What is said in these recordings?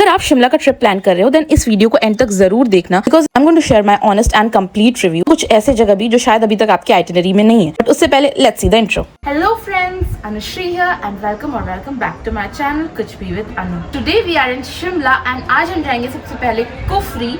अगर आप शिमला का ट्रिप प्लान कर रहे हो देन इस वीडियो को एंड तक जरूर देखना, because I am going to share my honest and complete review कुछ ऐसे जगह भी जो शायद अभी तक आपके आइटिनरी में नहीं है। बट उससे पहले let's see the intro. Hello friends, Anushree here and welcome back to my channel कुछ भी with Anu. Today we are in Shimla and आज हम जाएंगे सबसे पहले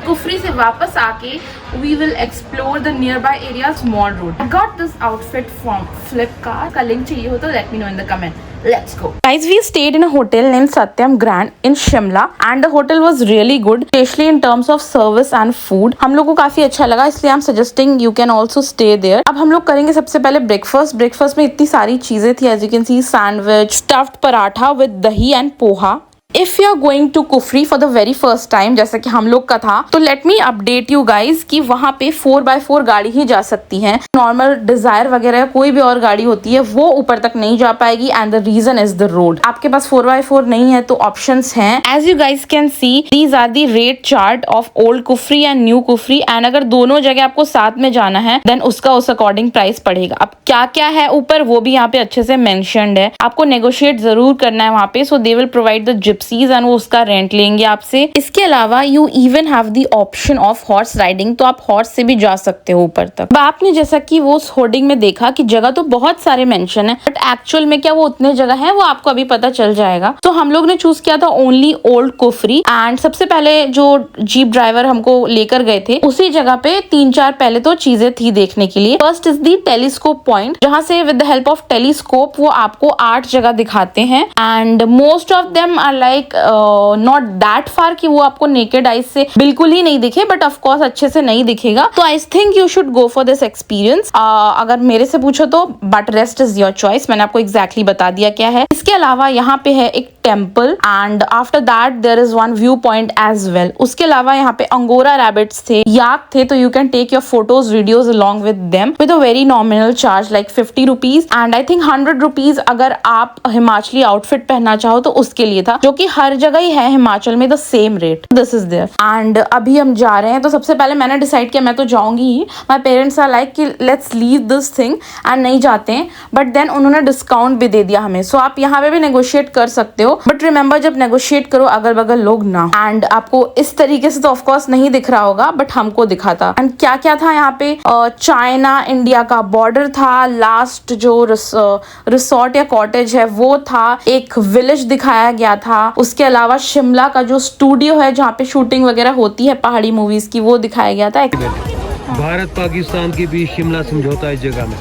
कुफरी से वापस आके we will explore the nearby areas mall road. I got this outfit from Flipkart, का लिंक चाहिए हो तो let me know in the comment. Let's go. Guys, we stayed in a hotel named Satyam Grand in Shimla and the hotel was really good, especially in terms of service and food. हम लोग को काफी अच्छा लगा, इसलिए I'm suggesting you can also stay there. अब हम लोग करेंगे सबसे पहले ब्रेकफास्ट में इतनी सारी चीजें थी, as you can see, sandwich, stuffed paratha with dahi and poha. If you are going to Kufri for the very first time, जैसा कि हम लोग का था, तो let me update you guys कि वहाँ पे 4x4 गाड़ी ही जा सकती है। नॉर्मल डिजायर वगैरह कोई भी और गाड़ी होती है वो ऊपर तक नहीं जा पाएगी and the reason is the road. आपके पास 4x4 नहीं है तो ऑप्शंस हैं। As you guys can see these are the rate chart of old Kufri and new Kufri and अगर दोनों जगह आपको साथ में जाना है देन उसका उस अकॉर्डिंग प्राइस पड़ेगा। अब क्या क्या है ऊपर वो भी यहाँ पे अच्छे से मेंशन्ड है, आपको नेगोशिएट जरूर करना है वहाँ पे। So they will provide the gypsies and वो उसका रेंट लेंगे आपसे। इसके अलावा you even have the option of horse riding, तो आप हॉर्स से भी जा सकते हो ऊपर तक। अब आपने जैसा कि वो होर्डिंग में देखा कि जगह तो बहुत सारे मेंशन है, बट एक्चुअल में क्या वो उतने जगह है वो आपको अभी पता चल जाएगा। तो हम लोग ने चूज किया था ओनली ओल्ड कुफरी एंड सबसे पहले जो जीप ड्राइवर हमको लेकर गए थे उसी जगह पे 3-4 पहले तो चीजें थी देखने के लिए। First is the telescope point, जहाँ से with the help of telescope वो आपको 8 जगह दिखाते हैं and most of them are like not that far कि वो आपको नेकेड आइज से बिल्कुल ही नहीं दिखे, बट ऑफ कोर्स अच्छे से नहीं दिखेगा। तो I think you should go for this experience. अगर मेरे से पूछो तो but rest is your choice, मैंने आपको एग्जैक्टली बता दिया क्या है। इसके अलावा यहाँ पे है एक temple and after that there is one view point as well. उसके अलावा यहाँ पे अंगोरा रैबिट्स थे, याक थे, तो you can take your photos videos along with them with a very nominal charge like 50 rupees and I think 100 rupees अगर आप Himachali outfit पहनना चाहो तो उसके लिए था, जो कि हर जगह ही है हिमाचल में the same rate. This is there and अभी हम जा रहे हैं। तो सबसे पहले मैंने डिसाइड किया मैं तो जाऊंगी ही। माय पेरेंट्स आर लाइक कि let's leave this thing and नहीं जाते हैं, बट देन उन्होंने डिस्काउंट भी दे दिया हमें। सो आप यहाँ पे भी नेगोशिएट कर सकते हो, बट रिमेंबर जब नेगोशिएट करो अगल बगल लोग ना। एंड आपको इस तरीके से तो ऑफकोर्स नहीं दिख रहा होगा, बट हमको दिखा था। एंड क्या क्या था यहाँ पे, चाइना इंडिया का बॉर्डर था, लास्ट जो रिसोर्ट या कॉटेज है वो था, एक विलेज दिखाया गया था। उसके अलावा शिमला का जो स्टूडियो है जहाँ पे शूटिंग वगैरह होती है पहाड़ी मूवीज की वो दिखाया गया था। भारत पाकिस्तान के बीच शिमला समझौता इस जगह में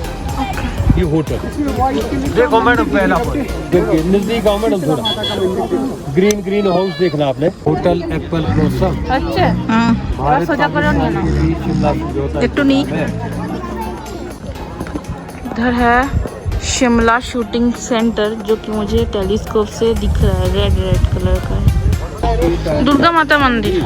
ये होटल देखो मैडम, पहला देखिए नजदीक आओ मैडम, थोड़ा ग्रीन हाउस देखना आपने, होटल एप्पल ब्लॉसम। अच्छा भारत शिमला समझौता नहीं। इधर है शिमला शूटिंग सेंटर जो कि मुझे टेलीस्कोप से दिख रहा है, रेड कलर का है। दुर्गा माता मंदिर।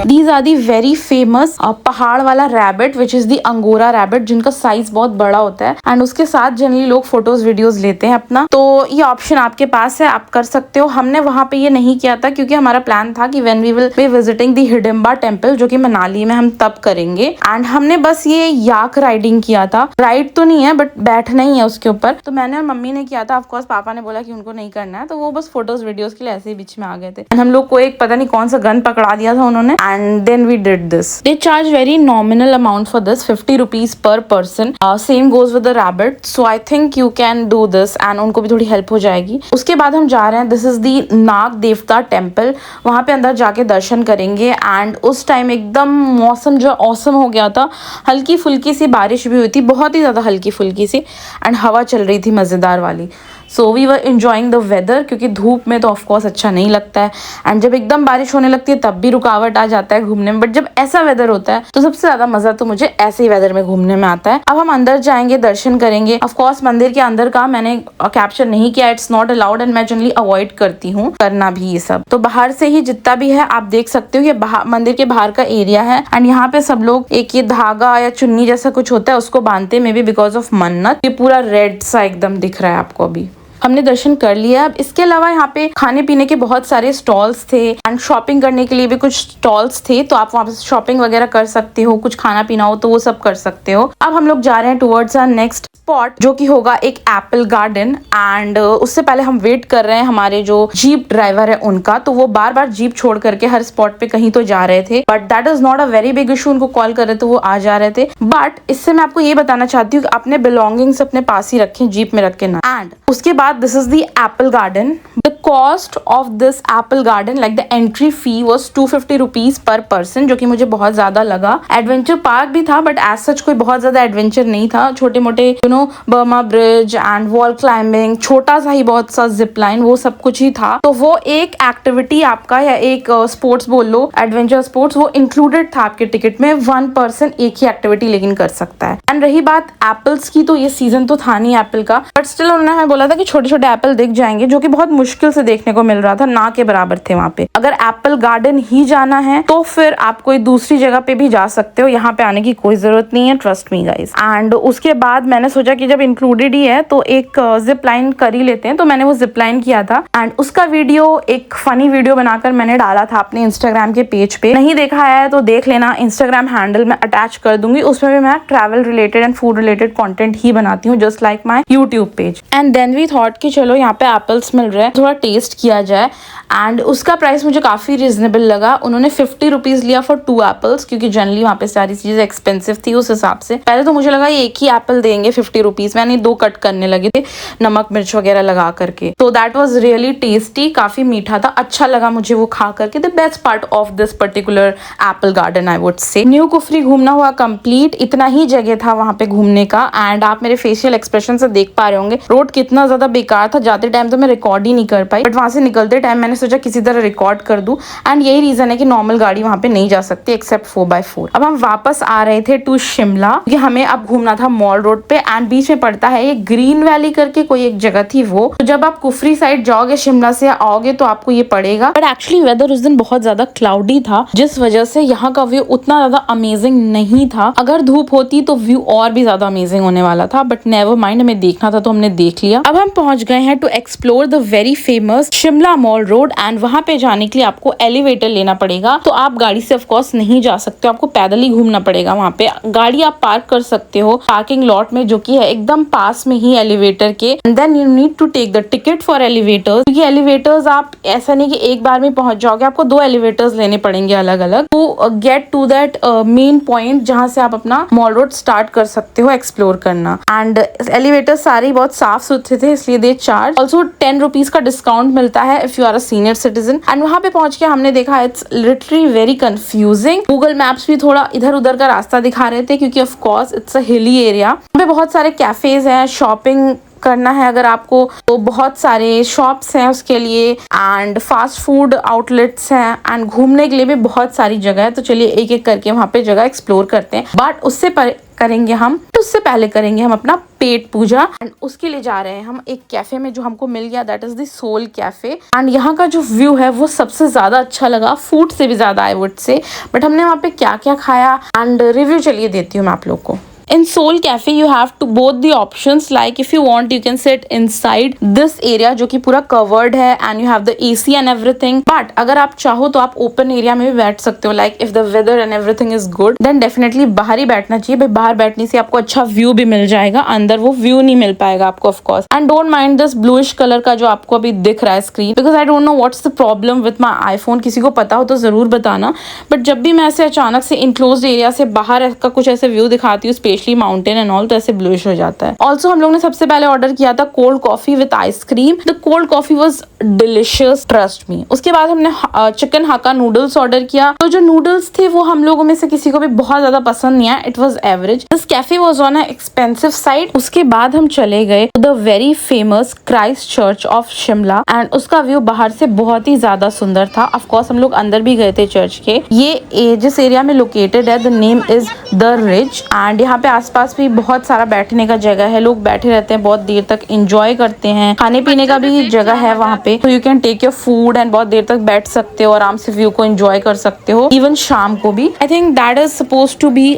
These are the very famous पहाड़ वाला rabbit which is the angora rabbit, जिनका साइज बहुत बड़ा होता है एंड उसके साथ जनरली लोग फोटोज वीडियोस लेते हैं अपना। तो ये ऑप्शन आपके पास है, आप कर सकते हो। हमने वहाँ पे ये नहीं किया था क्योंकि हमारा प्लान था कि when we will be visiting the Hidimba temple जो कि मनाली में, हम तब करेंगे। एंड हमने बस ये याक राइडिंग किया था, राइड तो नहीं है बट बैठना ही है उसके ऊपर। तो मैंने और मम्मी ने किया था, ऑफकोर्स पापा ने बोला कि उनको नहीं करना है, तो वो बस फोटोज वीडियोज के लिए ऐसे ही बीच में आ गए थे। हम लोग को एक पता नहीं कौन सा गन पकड़ा दिया था and then we did this. They charge very nominal amount for this, 50 rupees per person. Same goes with the rabbit. So I think you can do this and उनको भी थोड़ी हेल्प हो जाएगी। उसके बाद हम जा रहे हैं, this is the नाग देवता टेम्पल। वहाँ पे अंदर जाके दर्शन करेंगे एंड उस टाइम एकदम मौसम जो औसम हो गया था, हल्की फुल्की सी बारिश भी हुई थी, बहुत ही ज़्यादा हल्की फुल्की सी, एंड हवा चल रही थी मज़ेदार वाली। So we were enjoying the weather, क्योंकि धूप में तो ऑफकोर्स अच्छा नहीं लगता है एंड जब एकदम बारिश होने लगती है तब भी रुकावट आ जाता है घूमने में, बट जब ऐसा वेदर होता है तो सबसे ज्यादा मजा तो मुझे ऐसे ही वेदर में घूमने में आता है। अब हम अंदर जाएंगे, दर्शन करेंगे। ऑफकोर्स मंदिर के अंदर का मैंने कैप्चर नहीं किया, इट्स नॉट अलाउड एंड मैं जनरली अवॉइड करती हूँ करना भी ये सब। तो बाहर से ही जितना भी है आप देख सकते हो, ये मंदिर के बाहर का एरिया है एंड यहाँ पे सब लोग एक ये धागा या चुन्नी जैसा कुछ होता है उसको बांधते, मे बी बिकॉज ऑफ मन्नत। ये पूरा रेड सा एकदम दिख रहा है आपको अभी। हमने दर्शन कर लिया। अब इसके अलावा यहाँ पे खाने पीने के बहुत सारे स्टॉल्स थे एंड शॉपिंग करने के लिए भी कुछ स्टॉल्स थे, तो आप वहाँ पे शॉपिंग वगैरह कर सकते हो, कुछ खाना पीना हो तो वो सब कर सकते हो। अब हम लोग जा रहे हैं टुवर्ड्स आवर नेक्स्ट स्पॉट, जो कि होगा एक एप्पल गार्डन। एंड उससे पहले हम वेट कर रहे हैं हमारे जो जीप ड्राइवर है उनका, तो वो बार बार जीप छोड़ करके हर स्पॉट पे कहीं तो जा रहे थे, but that is not a very big issue. उनको कॉल कर रहे तो वो आ जा रहे थे। बट इससे मैं आपको ये बताना चाहती हूँ कि अपने बिलोंगिंग्स अपने पास ही रखें, जीप में रख के ना। एंड उसके बाद this is the Apple garden. The cost of this Apple garden, like the entry fee was 250 rupees per person, जो कि मुझे बहुत ज्यादा लगा। एडवेंचर पार्क भी था बट एज सच कोई बहुत ज्यादा एडवेंचर नहीं था। छोटे मोटे Burma bridge and wall climbing, छोटा सा ही बहुत सा जिप लाइन, वो सब कुछ ही था। तो वो एक एक्टिविटी आपका या एक स्पोर्ट्स बोल लो, एडवेंचर स्पोर्ट्स, वो इंक्लूडेड था आपके टिकट में। 1 पर्सन एक ही एक्टिविटी लेकिन कर सकता है। एंड रही बात एप्पल्स की, तो ये सीजन तो था नहीं एप्पल का, बट स्टिल उन्होंने हमें बोला था कि छोटे छोटे एप्पल दिख जाएंगे, जो कि बहुत मुश्किल से देखने को मिल रहा था, ना के बराबर थे वहाँ पे। अगर एप्पल गार्डन ही जाना है तो फिर आप कोई दूसरी जगह पे भी जा सकते हो, यहाँ पे आने की कोई जरूरत नहीं है, ट्रस्ट मी गाइस। एंड उसके बाद मैंने सोचा कि जब इंक्लूडेड ही है तो एक जिप लाइन कर ही लेते हैं, तो मैंने वो जिप लाइन किया था। एंड उसका वीडियो, एक फनी वीडियो बनाकर मैंने डाला था अपने इंस्टाग्राम के पेज पे। नहीं देखा है तो देख लेना, इंस्टाग्राम हैंडल में अटैच कर दूंगी। उसमें भी मैं travel related and food related content ही बनाती हूँ, just like my YouTube page. And then we thought कि चलो यहाँ पे एप्पल्स मिल रहे हैं, थोड़ा टेस्ट किया जाए। एंड उसका प्राइस मुझे काफी रिजनेबल लगा। उन्होंने 50 रुपीज लिया फॉर 2 एप्पल्स, क्योंकि जनरली वहाँ पे सारी चीजें एक्सपेंसिव थी उस हिसाब से। पहले तो मुझे लगा ये एक ही एप्पल देंगे 50 रुपीज में, यानी 2 कट करने लगे थे नमक मिर्च वगैरह लगा करके। तो दैट वाज रियली टेस्टी, काफी मीठा था, अच्छा लगा मुझे वो खा करके। The best part of this particular Apple garden I would say. New Kufri घूमना हुआ कंप्लीट, इतना ही जगह था वहाँ पे घूमने का। एंड आप मेरे फेशियल एक्सप्रेशन से देख पा रहे होंगे रोड कितना ज्यादा बेकार था। जाते टाइम तो मैं रिकॉर्ड ही नहीं कर पाई, बट वहां से निकलते टाइम मैंने सोचा किसी तरह रिकॉर्ड कर दूं। एंड यही रीजन है कि नॉर्मल गाड़ी वहां पे नहीं जा सकती एक्सेप्ट 4x4। अब हम वापस आ रहे थे टू शिमला, क्योंकि हमें अब घूमना था मॉल रोड पे। एंड बीच में पड़ता है ये ग्रीन वैली करके कोई एक जगह थी वो। तो जब आप कुफरी साइड जाओगे, शिमला से आओगे, तो आपको ये पड़ेगा। बट एक्चुअली वेदर उस दिन बहुत ज्यादा क्लाउडी था, जिस वजह से यहाँ का व्यू उतना ज्यादा अमेजिंग नहीं था। अगर धूप होती तो व्यू और भी ज्यादा अमेजिंग होने वाला था, बट नेवर माइंड, हमें देखना था तो हमने देख लिया। अब हम पहुंच गए हैं to explore the very famous Shimla mall road. And वहां पे जाने के लिए आपको एलिवेटर लेना पड़ेगा, तो आप गाड़ी से ऑफ कोर्स नहीं जा सकते, आपको पैदल ही घूमना पड़ेगा। वहां पे गाड़ी आप पार्क कर सकते हो पार्किंग लॉट में, जो कि है एकदम पास में ही एलिवेटर के। And then you need to take the ticket for elevators, क्योंकि एलिवेटर्स आप ऐसा नहीं कि एक बार में पहुंच जाओगे, आपको 2 एलिवेटर्स लेने पड़ेंगे अलग अलग to get to that main point, जहां से आप अपना मॉल रोड स्टार्ट कर सकते हो एक्सप्लोर करना। एंड एलिवेटर सारे बहुत साफ सुथरे थे, इसलिए दे चार्ज। ऑल्सो 10 रुपीज का डिस्काउंट मिलता है if you are a senior citizen. And वहां पे पहुंच के हमने देखा it's literally very confusing. Google maps भी थोड़ा इधर उधर का रास्ता दिखा रहे थे, क्योंकि of course it's a hilly area. वहाँ पे बहुत सारे कैफेज हैं, शॉपिंग करना है अगर आपको तो बहुत सारे शॉप्स हैं उसके लिए, एंड फास्ट फूड आउटलेट्स हैं, एंड घूमने के लिए भी बहुत सारी जगह है। तो चलिए एक एक करके वहाँ पे जगह एक्सप्लोर करते हैं। बट उससे पहले करेंगे हम अपना पेट पूजा। एंड उसके लिए जा रहे हैं हम एक कैफे में जो हमको मिल गया, that is the soul cafe. And यहाँ का जो व्यू है वो सबसे ज्यादा अच्छा लगा, फूड से भी ज्यादा आई वुड से। बट हमने वहाँ पे क्या क्या खाया एंड रिव्यू चलिए देती हूँ मैं आप लोग को। In Soul Cafe you have to both the options, like if you want you can sit inside this area जो कि पूरा covered है, and you have the AC and everything. But अगर आप चाहो तो आप open area में भी बैठ सकते हो, like if the weather and everything is good then definitely बाहर ही बैठना चाहिए। भाई बाहर बैठने से आपको अच्छा व्यू भी मिल जाएगा, अंदर वो व्यू नहीं मिल पाएगा आपको of course. And don't mind this bluish color का जो आपको अभी दिख रहा है screen, because I don't know what's the problem with my iPhone. किसी को पता हो तो जरूर बताना। बट जब भी मैं ऐसे अचानक से इनक्लोज्ड एरिया से बाहर का कुछ ऐसे व्यू दिखाती हूँ, माउंटेन एंड ऑल, तो ऐसे ब्लूइश हो जाता है। ऑल्सो हम लोग ने सबसे पहले ऑर्डर किया था cold coffee with ice cream. The cold coffee was delicious, trust me. उसके बाद हमने चिकन हाका नूडल्स ऑर्डर किया। तो जो नूडल्स थे वो हम लोगों में से किसी को भी बहुत ज्यादा पसंद नहीं आया, it was average. This cafe was on a expensive side. उसके बाद हम चले गए to the very famous Christ church of Shimla, and उसका व्यू बाहर से बहुत ही ज्यादा सुंदर था। ऑफ कोर्स हम लोग अंदर भी गए थे चर्च के। ये जिस एरिया में लोकेटेड है, the name is the ridge. And यहाँ पे पे आसपास भी बहुत सारा बैठने का जगह है, लोग बैठे रहते हैं, बहुत देर तक एंजॉय करते हैं। खाने पीने का भी जगह है वहाँ पे, तो you can take your food and बहुत देर तक बैठ सकते हो, आराम से व्यू को एंजॉय कर सकते हो, इवन शाम को भी। I think that is suppose to be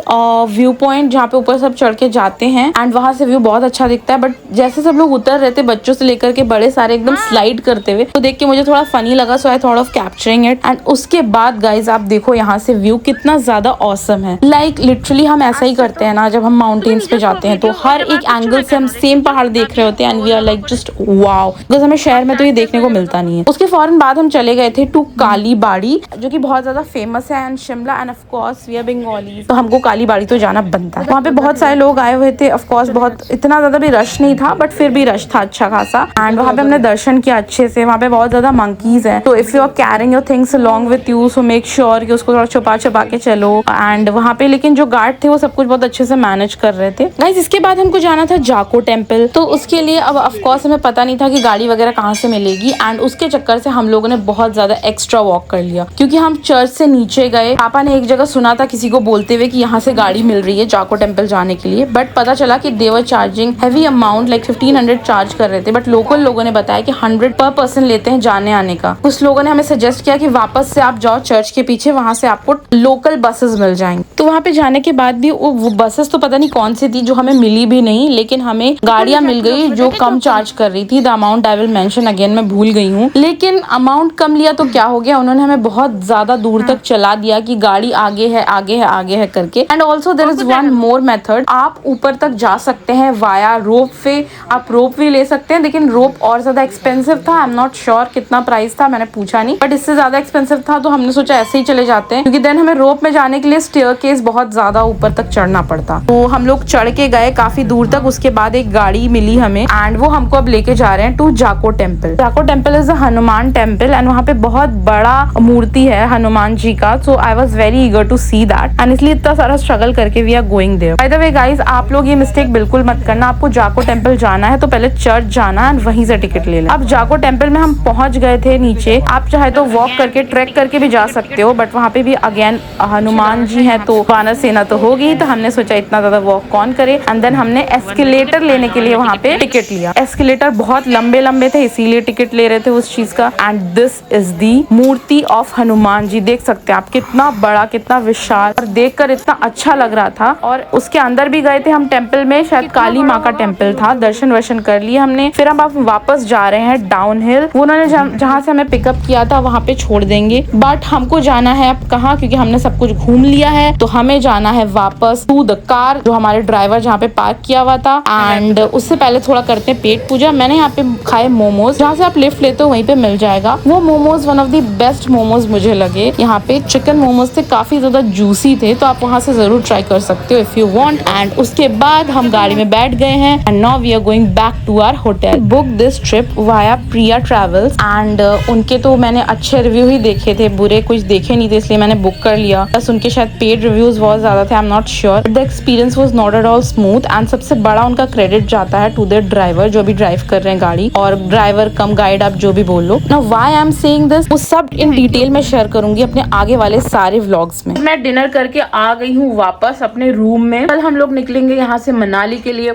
view point जहाँ पे ऊपर सब चढ़ के जाते हैं एंड वहां से व्यू बहुत अच्छा दिखता है। बट जैसे सब लोग उतर रहे थे, बच्चों से लेकर के बड़े सारे एकदम स्लाइड करते हुए, तो देख के मुझे थोड़ा फनी लगा, so I thought of capturing it. And उसके बाद गाइज आप देखो यहाँ से व्यू कितना ज्यादा ऑसम है। लाइक लिटरली हम ऐसा ही करते हैं ना, जब हम माउंटेन्स पे जाते हैं तो हर एक एंगल से हम सेम पहाड़ देख रहे होते हैं and we are like just wow, because हमें शहर में तो ये देखने को मिलता नहीं है। उसके फौरन बाद हम चले गए थे टू काली बाड़ी, जो कि बहुत ज्यादा फेमस है, and Shimla and of course we are Bengali, तो हमको काली बाड़ी तो जाना बनता है। वहाँ पे बहुत सारे लोग आए हुए थे, ऑफ कोर्स बहुत इतना ज्यादा भी रश नहीं था, बट फिर भी रश था अच्छा खासा। एंड वहाँ पे हमने दर्शन किया अच्छे से। वहाँ पे बहुत ज्यादा मंकीज हैं, तो if you are carrying your things along with you, so make sure कि उसको थोड़ा छुपा छुपा के चलो। एंड वहाँ पे लेकिन जो गार्ड थे वो सब कुछ बहुत अच्छे से मैनेज कर रहे थे। गाइस इसके बाद हमको जाना था जाको टेम्पल, तो उसके लिए अब ऑफ कोर्स हमें पता नहीं था कि गाड़ी वगैरह कहाँ से मिलेगी, एंड उसके चक्कर से हम लोगों ने बहुत ज्यादा एक्स्ट्रा वॉक कर लिया, क्योंकि हम चर्च से नीचे गए। पापा ने एक जगह सुना था किसी को बोलते हुए कि यहाँ से गाड़ी मिल रही है जाको टेम्पल जाने के लिए, बट पता चला कि they were charging heavy amount, like 1500 charge कर रहे थे। बट लोकल लोगों ने बताया कि 100 पर पर्सन लेते हैं जाने आने का। कुछ लोगों ने हमें सजेस्ट किया कि वापस से आप जाओ चर्च के पीछे, वहां से आपको लोकल बसेस मिल जाएंगे। तो वहां पे जाने के बाद भी वो बसेस तो पता नहीं कौन सी थी जो हमें मिली भी नहीं, लेकिन हमें गाड़ियां मिल गई जो कम चार्ज कर रही थी। The amount I will mention again, मैं भूल गई हूँ, लेकिन अमाउंट कम लिया तो क्या हो गया, उन्होंने हमें बहुत ज्यादा दूर तक चला दिया कि गाड़ी आगे है आगे है आगे है करके। And also there is one more method, आप ऊपर तक जा सकते हैं वाया रोप वे। आप रोप वे ले सकते हैं, लेकिन रोप और ज्यादा एक्सपेंसिव था। आई एम नॉट श्योर कितना प्राइस था, मैंने पूछा नहीं, बट इससे ज्यादा एक्सपेंसिव था, तो हमने सोचा ऐसे ही चले जाते हैं, क्योंकि देन हमें रोप में जाने के लिए स्टेयरकेस बहुत ज्यादा ऊपर तक चढ़ना पड़ता। तो हम लोग चढ़ के गए काफी दूर तक। उसके बाद एक गाड़ी मिली हमें एंड वो हमको अब लेके जा रहे हैं to Jakhoo temple. Jakhoo temple is a Hanuman temple and वहाँ पे बहुत बड़ा मूर्ति है हनुमान जी का, so I was very eager to see that, and इसलिए इतना सारा स्ट्रगल करके we are going there. By the way guys, आप लोग ये मिस्टेक बिल्कुल मत करना। आपको जाको टेम्पल जाना है तो पहले चर्च जाना एंड वहीं से टिकट ले लेना। अब जाको टेम्पल में हम पहुंच गए थे नीचे। आप चाहे तो वॉक करके ट्रैक करके भी जा सकते हो, बट वहाँ पे भी अगेन हनुमान जी हैं तो वानर सेना तो होगी, तो हमने सोचा इतना ज्यादा वॉक कौन करे। एंड देन हमने एस्केलेटर लेने के लिए वहाँ पे टिकट लिया। एस्केलेटर बहुत लंबे लंबे थे, इसीलिए टिकट ले रहे थे उस चीज का। And this is the murti of Hanuman ji. देख सकते हैं आप कितना बड़ा, कितना विशाल, और देखकर इतना अच्छा लग रहा था। और उसके अंदर भी गए थे हम टेम्पल में, शायद काली माँ का टेम्पल था। दर्शन वर्शन कर लिए हमने। फिर हम आप वापस जा रहे हैं डाउन हिल। वो उन्होंने जहाँ से हमें पिकअप किया था वहाँ पे छोड़ देंगे, बट हमको जाना है अब कहाँ, क्योंकि हमने सब कुछ घूम लिया है, तो हमें जाना है वापस टू द कार, जो हमारे ड्राइवर जहाँ पे पार्क किया हुआ था। एंड उससे पहले थोड़ा करते हैं पेट पूजा। मैंने यहाँ पे खाए मोमोज, जहाँ से आप लिफ्ट लेते हो वहीं पे मिल जाएगा। वो momos one of the best momos मुझे लगे। यहाँ पे चिकन मोमोज थे, काफी ज्यादा जूसी थे, तो आप वहाँ से जरूर ट्राई कर सकते हो इफ यू वांट। एंड उसके बाद हम गाड़ी में बैठ गए हैं and now we are going back to our hotel. Book this trip via Priya Travels and उनके तो मैंने अच्छे रिव्यू ही देखे थे, बुरे कुछ देखे नहीं थे, इसलिए मैंने बुक कर लिया। बस उनके शायद पेड रिव्यूज बहुत ज्यादा थे, I am not sure. The experience was not at all smooth and सबसे बड़ा उनका क्रेडिट जाता है टू द ड्राइवर जो भी ड्राइव कर रहे हैं गाड़ी, और ड्राइवर कम गाइड आप जो भी बोल लो। Now why I am saying this, वो सब इन डिटेल में शेयर करूंगी अपने आगे वाले सारे व्लॉग्स में। मैं डिनर करके आ गई हूँ वापस अपने रूम में। कल हम लोग निकलेंगे यहाँ से मनाली के लिए।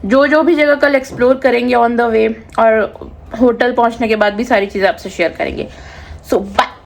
जो भी जगह कल एक्सप्लोर करेंगे ऑन द वे, और होटल पहुंचने के बाद भी सारी चीजें आपसे शेयर करेंगे। सो बाय।